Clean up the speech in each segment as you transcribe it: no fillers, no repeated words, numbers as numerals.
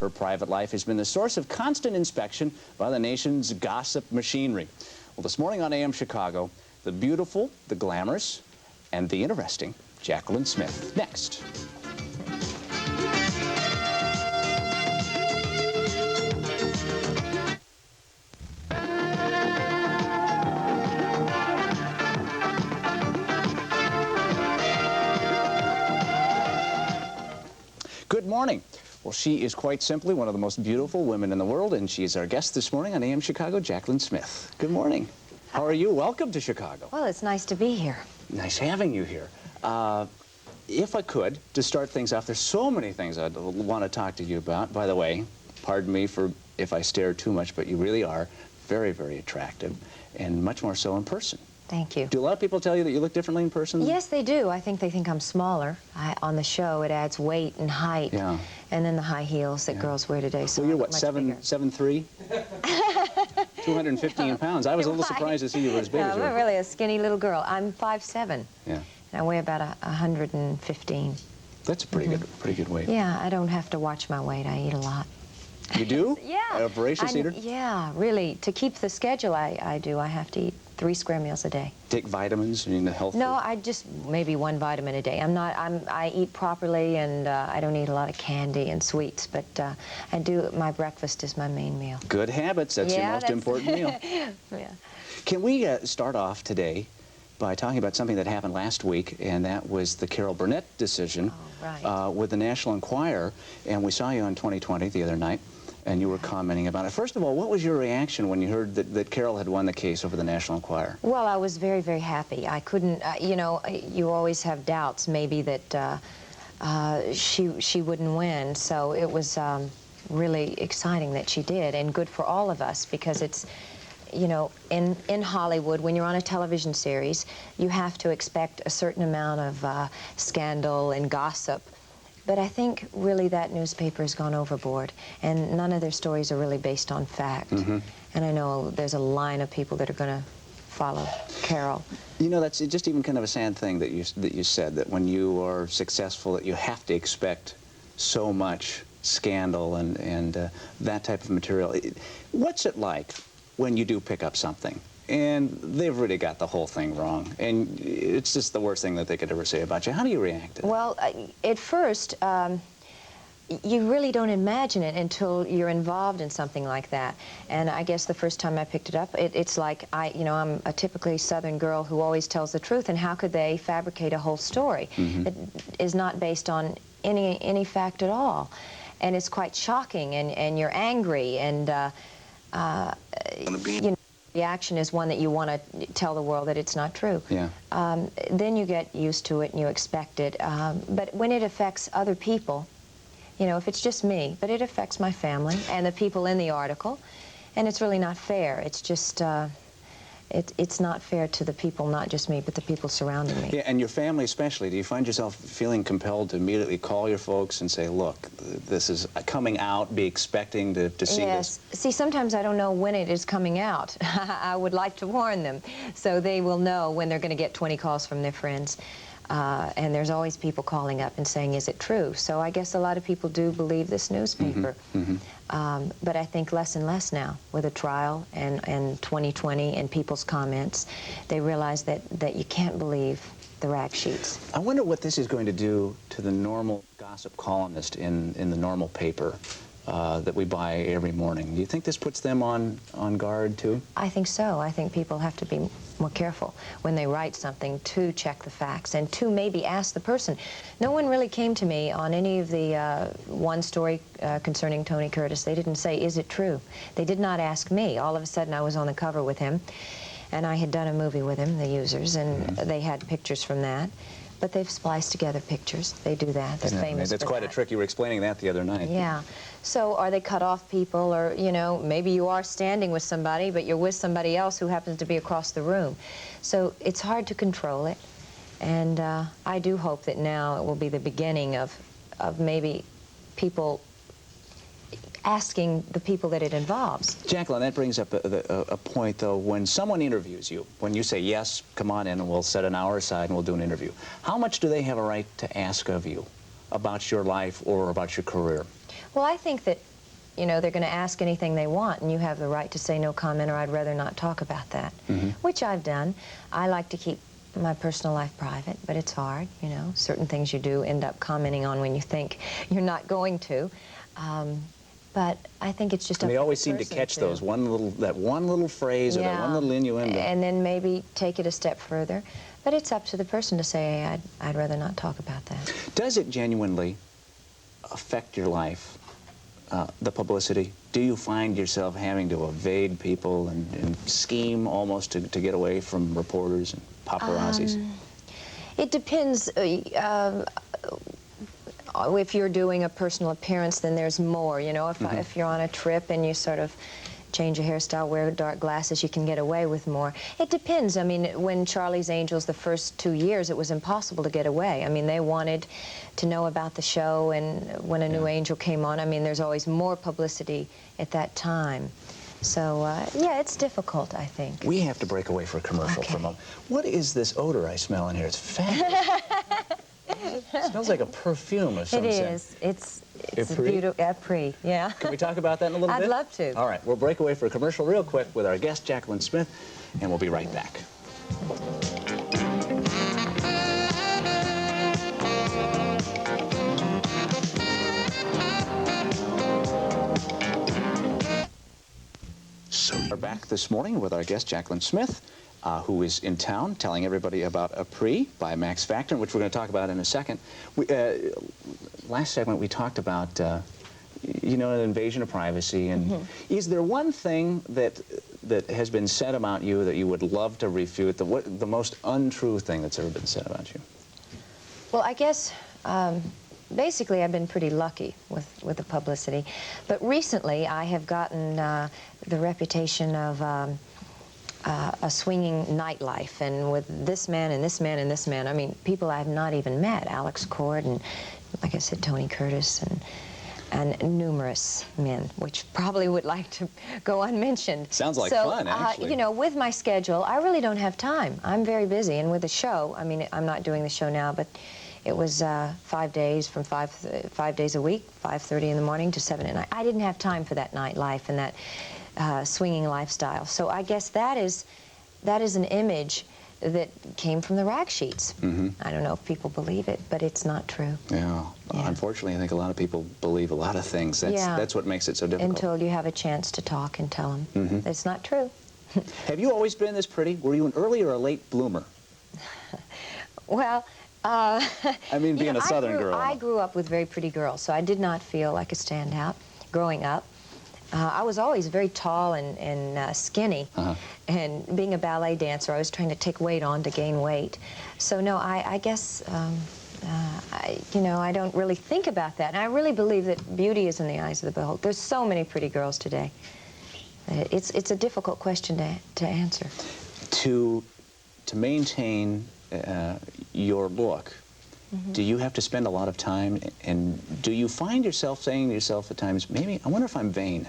Her private life has been the source of constant inspection by the nation's gossip machinery. Well, this morning on AM Chicago, the beautiful, the glamorous, and the interesting Jaclyn Smith. Next. Good morning. Well, she is quite simply one of the most beautiful women in the world, and she is our guest this morning on AM Chicago, Jaclyn Smith. Good morning. How are you? Welcome to Chicago. Well, it's nice to be here. Nice having you here. If I could, to start things off, there's so many things I'd want to talk to you about. By the way, pardon me for if I stare too much, but you really are very, very attractive, and much more so in person. Thank you. Do a lot of people tell you that you look differently in person? Yes, they do. I think they think I'm smaller. On the show, it adds weight and height. Yeah. And then the high heels that girls wear today. So well, you're what, 7'3"? 215 pounds. I was a little surprised to see you were as big as you were. I'm really a skinny little girl. I'm 5'7". Yeah. And I weigh about 115. That's a pretty good weight. Yeah, I don't have to watch my weight. I eat a lot. You do? Yeah. A voracious eater? Yeah, really. To keep the schedule I do, I have to eat 3 square meals a day. Take vitamins? You mean the health No, food? I just maybe 1 vitamin a day. I eat properly, and I don't eat a lot of candy and sweets, but my breakfast is my main meal. Good habits. That's your most important meal. Yeah. Can we start off today by talking about something that happened last week, and that was the Carol Burnett decision with the National Enquirer, and we saw you on 2020 the other night, and you were commenting about it. First of all, what was your reaction when you heard that Carol had won the case over the National Enquirer? Well, I was very, very happy. I couldn't, you know, you always have doubts maybe that she wouldn't win, so it was really exciting that she did, and good for all of us, because it's, you know, in Hollywood, when you're on a television series, you have to expect a certain amount of scandal and gossip. But I think really that newspaper has gone overboard, and none of their stories are really based on fact. And I know there's a line of people that are going to follow Carol. You know, that's just even kind of a sad thing that you said, that when you are successful, that you have to expect so much scandal and that type of material. What's it like when you do pick up something and they've really got the whole thing wrong, and it's just the worst thing that they could ever say about you? How do you react to that? Well, at first, you really don't imagine it until you're involved in something like that. And I guess the first time I picked it up, it's like, you know, I'm a typically Southern girl who always tells the truth, and how could they fabricate a whole story that is not based on any fact at all? And it's quite shocking, and you're angry, and you know, reaction is one that you want to tell the world that it's not true. Yeah. Then you get used to it and you expect it. But when it affects other people, you know, if it's just me, but it affects my family and the people in the article, and it's really not fair. It's just, it's not fair to the people, not just me, but the people surrounding me. Yeah, and your family especially. Do you find yourself feeling compelled to immediately call your folks and say, look, this is coming out, be expecting to see yes. this? See, sometimes I don't know when it is coming out. I would like to warn them, so they will know when they're going to get 20 calls from their friends. And there's always people calling up and saying, is it true? So I guess a lot of people do believe this newspaper. But I think less and less now, with a trial and 2020 and people's comments, they realize that you can't believe the rag sheets. I wonder what this is going to do to the normal gossip columnist in the normal paper that we buy every morning. Do you think this puts them on guard, too? I think so. I think people have to be more careful when they write something, to check the facts and to maybe ask the person. No one really came to me on any of the one story concerning Tony Curtis. They didn't say, is it true? They did not ask me. All of a sudden I was on the cover with him, and I had done a movie with him, The Users, and they had pictures from that. But they've spliced together pictures. They do that. They're famous That's for quite that. a trick. You were explaining that the other night. Yeah. So are they cut off people, or, you know, maybe you are standing with somebody, but you're with somebody else who happens to be across the room. So it's hard to control it. And I do hope that now it will be the beginning of maybe people asking the people that it involves. Jaclyn, that brings up a point, though. When someone interviews you, when you say, yes, come on in and we'll set an hour aside and we'll do an interview, how much do they have a right to ask of you about your life or about your career? Well, I think that you know, they're going to ask anything they want, and you have the right to say no comment or I'd rather not talk about that, which I've done. I like to keep my personal life private, but it's hard, you know. Certain things you do end up commenting on when you think you're not going to. But I think it's just and up they to always the seem to person catch those that one little phrase or that one little innuendo. And then maybe take it a step further. But it's up to the person to say, hey, I'd rather not talk about that. Does it genuinely affect your life, the publicity? Do you find yourself having to evade people and scheme almost to get away from reporters and paparazzis? It depends. If you're doing a personal appearance, then there's more, you know. If you're on a trip and you sort of change your hairstyle, wear dark glasses, you can get away with more. It depends. I mean, when Charlie's Angels, the first 2 years, it was impossible to get away. I mean, they wanted to know about the show, and when a new angel came on, I mean, there's always more publicity at that time. So, yeah, it's difficult, I think. We have to break away for a commercial for a moment. What is this odor I smell in here? It's fabulous. It smells like a perfume of some It sort. is. It's a Epris? beautiful Epris, yeah. Can we talk about that in a little bit? I'd love to. All right, we'll break away for a commercial real quick with our guest, Jaclyn Smith, and we'll be right back. So we're back this morning with our guest, Jaclyn Smith, who is in town telling everybody about Epris by Max Factor, which we're going to talk about in a second. Last segment we talked about, you know, an invasion of privacy. And is there one thing that has been said about you that you would love to refute, the most untrue thing that's ever been said about you? Well, I guess basically I've been pretty lucky with the publicity. But recently I have gotten the reputation of a swinging nightlife, and with this man and this man and this man. I mean, people I've not even met, Alex Cord and, like I said, Tony Curtis and numerous men, which probably would like to go unmentioned. Sounds like fun, actually. You know, with my schedule, I really don't have time. I'm very busy, and with the show, I mean, I'm not doing the show now, but it was 5 days from 5 days a week, 5:30 in the morning to 7 at night. I didn't have time for that nightlife and that swinging lifestyle. So I guess that is an image that came from the rag sheets. I don't know if people believe it, but it's not true. Yeah. Unfortunately, I think a lot of people believe a lot of things. That's what makes it so difficult. Until you have a chance to talk and tell them it's not true. Have you always been this pretty? Were you an early or a late bloomer? Well, I mean, being a Southern girl. I grew up with very pretty girls, so I did not feel like a standout growing up. I was always very tall and skinny, and being a ballet dancer, I was trying to take weight on to gain weight. So no, I guess, you know, I don't really think about that. And I really believe that beauty is in the eyes of the beholder. There's so many pretty girls today. It's a difficult question to answer. To maintain your look, do you have to spend a lot of time, and do you find yourself saying to yourself at times, maybe, I wonder if I'm vain?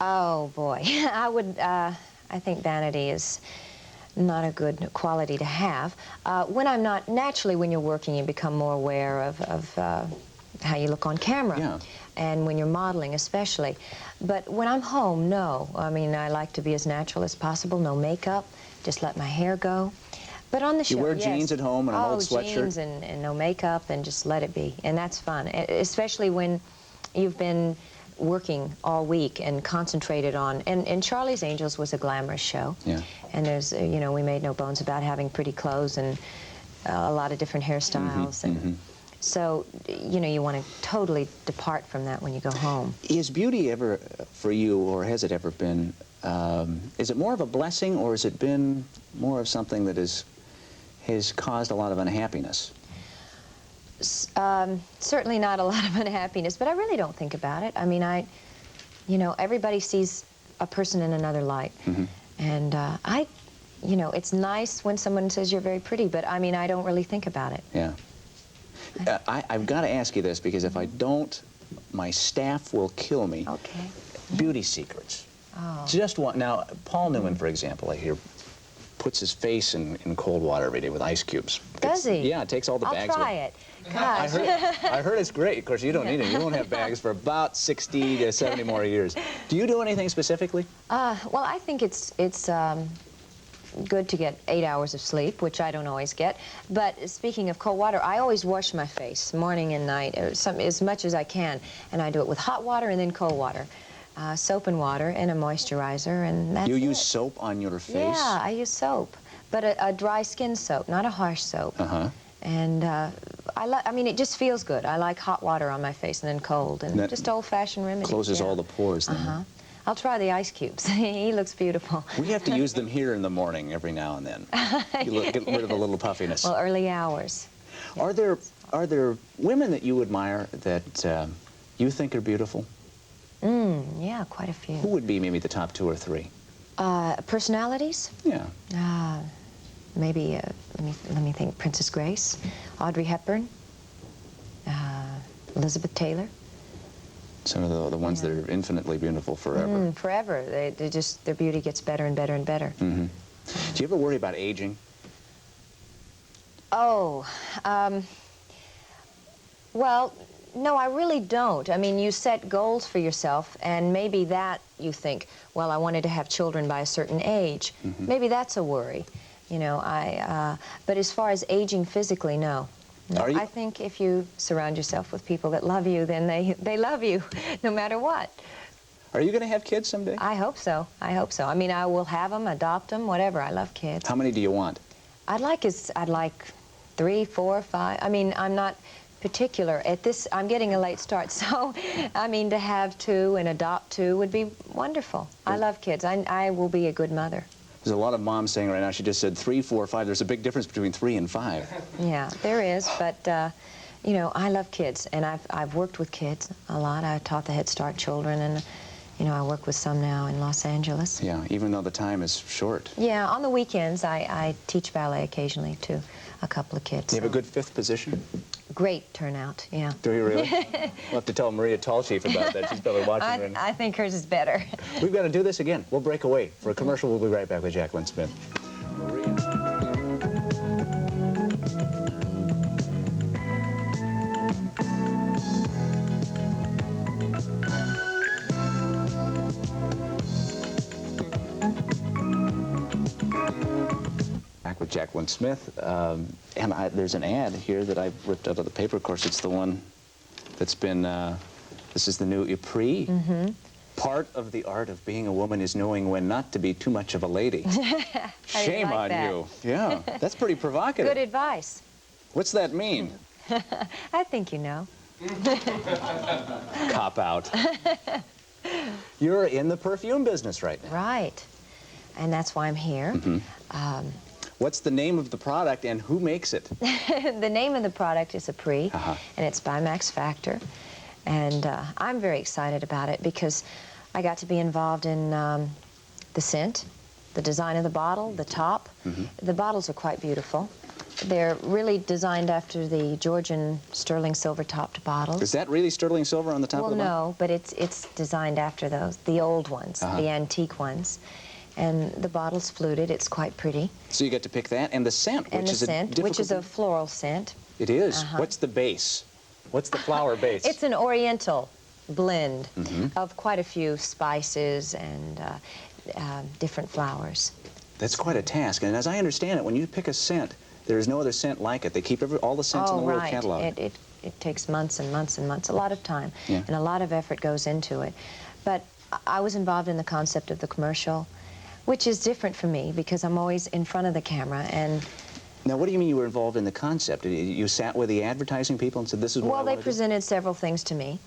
Oh, boy. I think vanity is not a good quality to have. When I'm not, naturally when you're working, you become more aware of how you look on camera. Yeah. And when you're modeling especially. But when I'm home, no. I mean, I like to be as natural as possible, no makeup, just let my hair go. But on the show, you wear jeans at home and an old sweatshirt? Jeans and no makeup and just let it be. And that's fun, especially when you've been working all week and concentrated on, and Charlie's Angels was a glamorous show. Yeah. And there's, you know, we made no bones about having pretty clothes and a lot of different hairstyles. So, you know, you want to totally depart from that when you go home. Is beauty ever, for you, or has it ever been, is it more of a blessing, or has it been more of something that has caused a lot of unhappiness? Certainly not a lot of unhappiness, but I really don't think about it. I mean, you know, everybody sees a person in another light. And you know, it's nice when someone says you're very pretty, but I mean, I don't really think about it. Yeah. I've got to ask you this, because if I don't, my staff will kill me. Beauty secrets. Just one. Now, Paul Newman, for example, I hear, puts his face in cold water every day with ice cubes. Does he? Yeah, it takes all the bags. I'll try it. Gosh. I heard it's great. Of course, you don't need it. You won't have bags for about 60 to 70 more years. Do you do anything specifically? Well, I think it's good to get 8 hours of sleep, which I don't always get. But speaking of cold water, I always wash my face morning and night, as much as I can. And I do it with hot water and then cold water. Soap and water and a moisturizer, and that's You it. use soap on your face? Yeah, I use soap, but a dry skin soap, not a harsh soap. Uh-huh. And I mean, it just feels good. I like hot water on my face and then cold, and that just old-fashioned remedies. Closes yeah. all the pores then. Uh-huh. I'll try the ice cubes. He looks beautiful. We have to use them here in the morning every now and then. Get rid of a little puffiness. Well, early hours. Are there women that you admire that you think are beautiful? Yeah, quite a few. Who would be maybe the top 2 or 3? Personalities? Yeah. Maybe, let me think, Princess Grace, Audrey Hepburn, Elizabeth Taylor. Some of the ones that are infinitely beautiful forever. Forever. They just, their beauty gets better and better and better. Mm-hmm. Do you ever worry about aging? Oh, well, no, I really don't. I mean, you set goals for yourself, and maybe that you think, well, I wanted to have children by a certain age. Maybe that's a worry. You know, but as far as aging physically, no. No, Are you? I think if you surround yourself with people that love you, then they love you, no matter what. Are you going to have kids someday? I hope so. I hope so. I mean, I will have them, adopt them, whatever. I love kids. How many do you want? I'd like 3, 4, 5. I mean, I'm not particular at this. I'm getting a late start, so I mean, to have 2 and adopt 2 would be wonderful. I love kids. I will be a good mother. There's a lot of moms saying right now, she just said 3, 4, 5. There's a big difference between 3 and 5. Yeah, there is, but you know, I love kids, and I've worked with kids a lot. I taught the Head Start children, and you know, I work with some now in Los Angeles. Yeah, even though the time is short. Yeah, on the weekends I teach ballet occasionally to a couple of kids. You have a good 5th position? Great turnout, yeah. Do you really? We'll have to tell Maria Tallchief about that. She's probably watching. I think hers is better. We've got to do this again. We'll break away for a commercial. We'll be right back with Jaclyn Smith. Maria. Back with Jaclyn Smith, and there's an ad here that I ripped out of the paper. Of course, it's the one that's been, this is the new Epris. Part of the art of being a woman is knowing when not to be too much of a lady. Shame on you. Yeah, that's pretty provocative. Good advice. What's that mean? I think you know. Cop out. You're in the perfume business right now. Right, and that's why I'm here. What's the name of the product and who makes it? The name of the product is Epris, and it's by Max Factor. And I'm very excited about it because I got to be involved in the scent, the design of the bottle, the top. The bottles are quite beautiful. They're really designed after the Georgian sterling silver topped bottles. Is that really sterling silver on the top of the bottle? Well, no, but it's designed after those, the old ones, the antique ones. And the bottle's fluted. It's quite pretty. So you get to pick that, and the scent, And which the is a scent, difficult... which is a floral scent. It is. What's the base? What's the flower base? It's an oriental blend of quite a few spices and different flowers. That's quite a task. And as I understand it, when you pick a scent, there is no other scent like it. They keep all the scents in the world cataloged. It takes months and months and months, a lot of time, Yeah. and a lot of effort goes into it. But I was involved in the concept of the commercial, which is different for me because I'm always in front of the camera. And Now, what do you mean you were involved in the concept? You sat with the advertising people and said, this is what I well, want they to do? presented several things to me,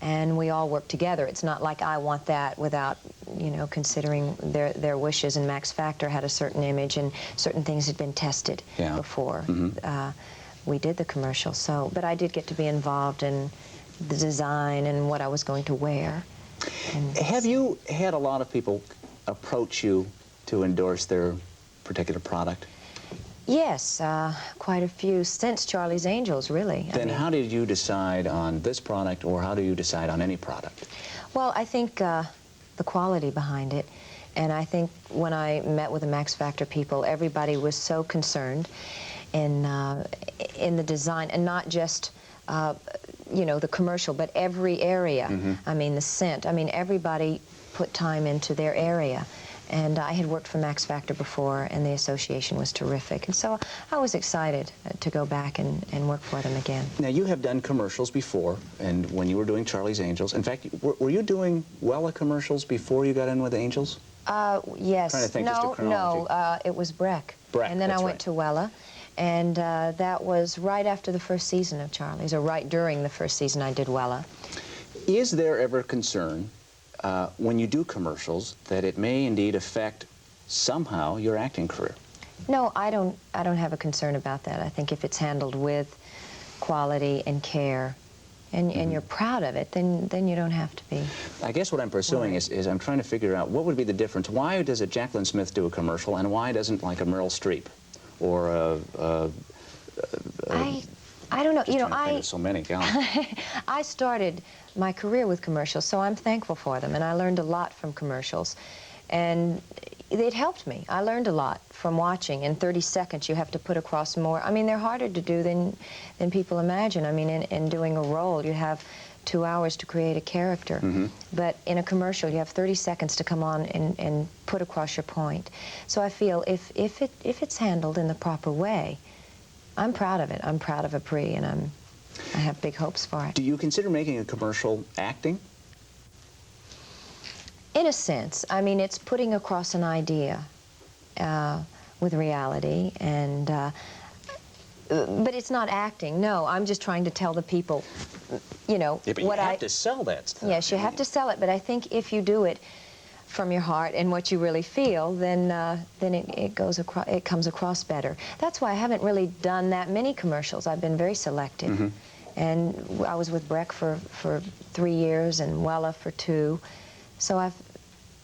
and we all worked together. It's not like I want that without, you know, considering their wishes. And Max Factor had a certain image, and certain things had been tested before we did the commercial. So, but I did get to be involved in the design and what I was going to wear. And Have you had a lot of people approach you to endorse their particular product? yes, quite a few since Charlie's Angels, really. Then how did you decide on this product, or how do you decide on any product? Well, I think the quality behind it And I think when I met with the Max Factor people, everybody was so concerned in the design, and not just you know, the commercial, but every area. I mean, the scent. I mean, everybody put time into their area. And I had worked for Max Factor before, and the association was terrific. And so I was excited to go back and work for them again. Now, you have done commercials before, and when you were doing Charlie's Angels. In fact, were you doing Weller commercials before you got in with Angels? Yes. Trying to think just of chronology. No, it was Breck. Breck, and then I that's went right. to Weller, and that was right after the first season of Charlie's, or right during the first season I did Weller. Is there ever concern when you do commercials that it may indeed affect somehow your acting career? No, I don't have a concern about that. I think if it's handled with quality and care, and you're proud of it, then you don't have to be. I guess what I'm pursuing is I'm trying to figure out what would be the difference. Why does a Jaclyn Smith do a commercial, and why doesn't, like, a Meryl Streep or I don't know. You know, so many. God. I started my career with commercials, so I'm thankful for them, and I learned a lot from commercials, and it helped me. I learned a lot from watching. In 30 seconds, you have to put across more. I mean, they're harder to do than people imagine. I mean, in doing a role, you have 2 hours to create a character, but in a commercial, you have 30 seconds to come on and put across your point. So I feel if it's handled in the proper way, I'm proud of it. I'm proud of Epris, and I have big hopes for it. Do you consider making a commercial acting? In a sense. I mean, it's putting across an idea with reality, and but it's not acting. No, I'm just trying to tell the people, you know, Yeah, but what you have to sell that stuff. Yes, you have to sell it, but I think if you do it from your heart and what you really feel, then it comes across better. That's why I haven't really done that many commercials. I've been very selective. And I was with Breck for 3 years and Weller for 2. So I've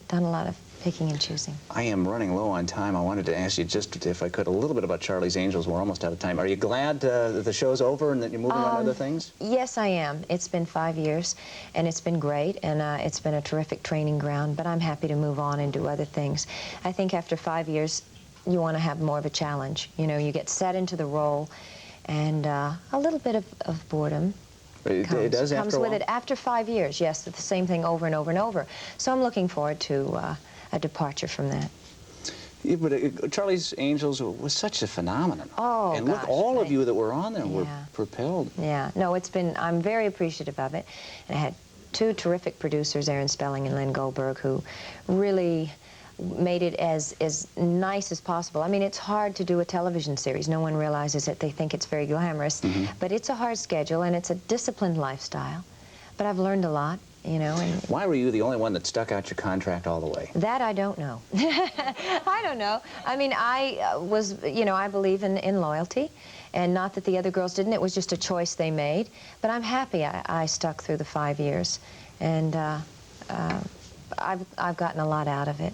done a lot of picking and choosing. I am running low on time. I wanted to ask you just, if I could, a little bit about Charlie's Angels. We're almost out of time. Are you glad that the show's over and that you're moving on to other things? Yes, I am. It's been 5 years, and it's been great, and it's been a terrific training ground, but I'm happy to move on and do other things. I think after 5 years, you want to have more of a challenge. You know, you get set into the role, and a little bit of boredom It does after comes a with while? it. After 5 years, yes, it's the same thing over and over and over. So I'm looking forward to a departure from that. Yeah, but Charlie's Angels was such a phenomenon. Oh, and gosh, look, all of you that were on there were Yeah. propelled. Yeah, no, I'm very appreciative of it. And I had 2 terrific producers, Aaron Spelling and Lynn Goldberg, who really made it as nice as possible. I mean, it's hard to do a television series. No one realizes it. They think it's very glamorous. But it's a hard schedule, and it's a disciplined lifestyle. But I've learned a lot, you know. And Why were you the only one that stuck out your contract all the way? that I don't know. I don't know. I mean, I was, you know, I believe in loyalty, and not that the other girls didn't. It was just a choice they made. But I'm happy I stuck through the 5 years, and I've gotten a lot out of it.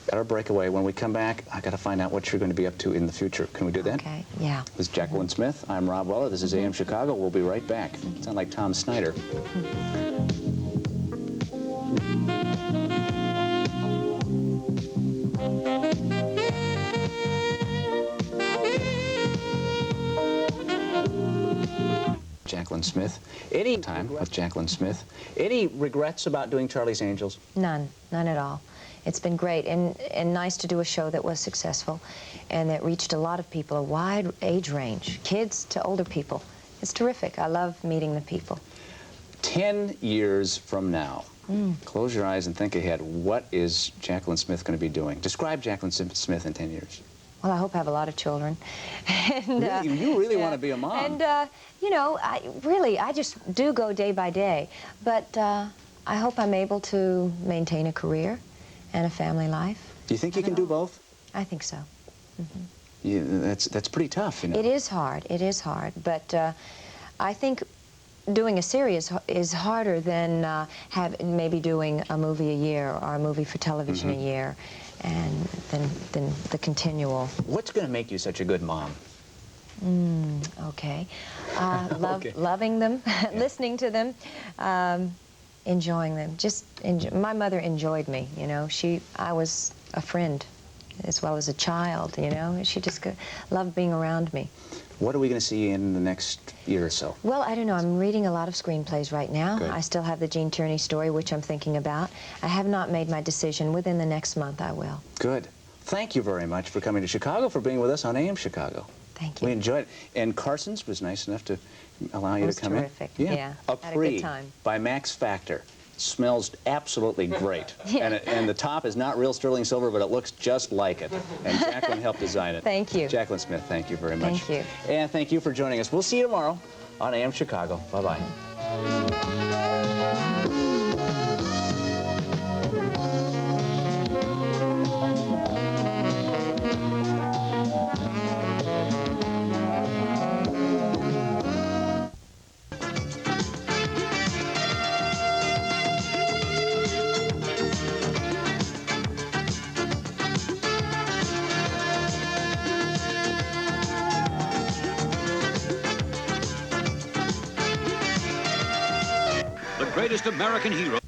Got our breakaway. When we come back, I got to find out what you're going to be up to in the future. Can we do that? Okay, yeah. This is Jaclyn Smith. I'm Robb Weller. This is AM Chicago. We'll be right back. Sound like Tom Snyder. Jaclyn Smith. Any time with Jaclyn Smith. Any regrets about doing Charlie's Angels? None at all. It's been great and nice to do a show that was successful and that reached a lot of people, a wide age range, kids to older people. It's terrific. I love meeting the people. 10 years from now, close your eyes and think ahead. What is Jaclyn Smith going to be doing? Describe Jaclyn Smith in 10 years. Well, I hope I have a lot of children. And, Really? You really want to be a mom. And, you know, I just do go day by day. But I hope I'm able to maintain a career and a family life. Do you think you can do both? I think so. Yeah, that's pretty tough, you know. It is hard. It is hard. But I think doing a series is harder than maybe doing a movie a year or a movie for television a year, and than the continual. What's going to make you such a good mom? Okay. Okay. Loving them, listening to them, enjoying them. My mother enjoyed me, you know. I was a friend as well as a child, you know. She just loved being around me. What are we going to see in the next year or so? Well, I don't know. I'm reading a lot of screenplays right now. Good. I still have the Gene Tierney story, which I'm thinking about. I have not made my decision. Within the next month, I will. Good. Thank you very much for coming to Chicago, for being with us on AM Chicago. Thank you. We enjoyed it. And Carson's was nice enough to allow you to come terrific. in. Yeah. A Had a Free good time. by Max Factor. Smells absolutely great. Yeah. And the top is not real sterling silver, but it looks just like it. And Jaclyn helped design it. Thank you. Jaclyn Smith, thank you very much. Thank you. And thank you for joining us. We'll see you tomorrow on AM Chicago. Bye-bye. The greatest American hero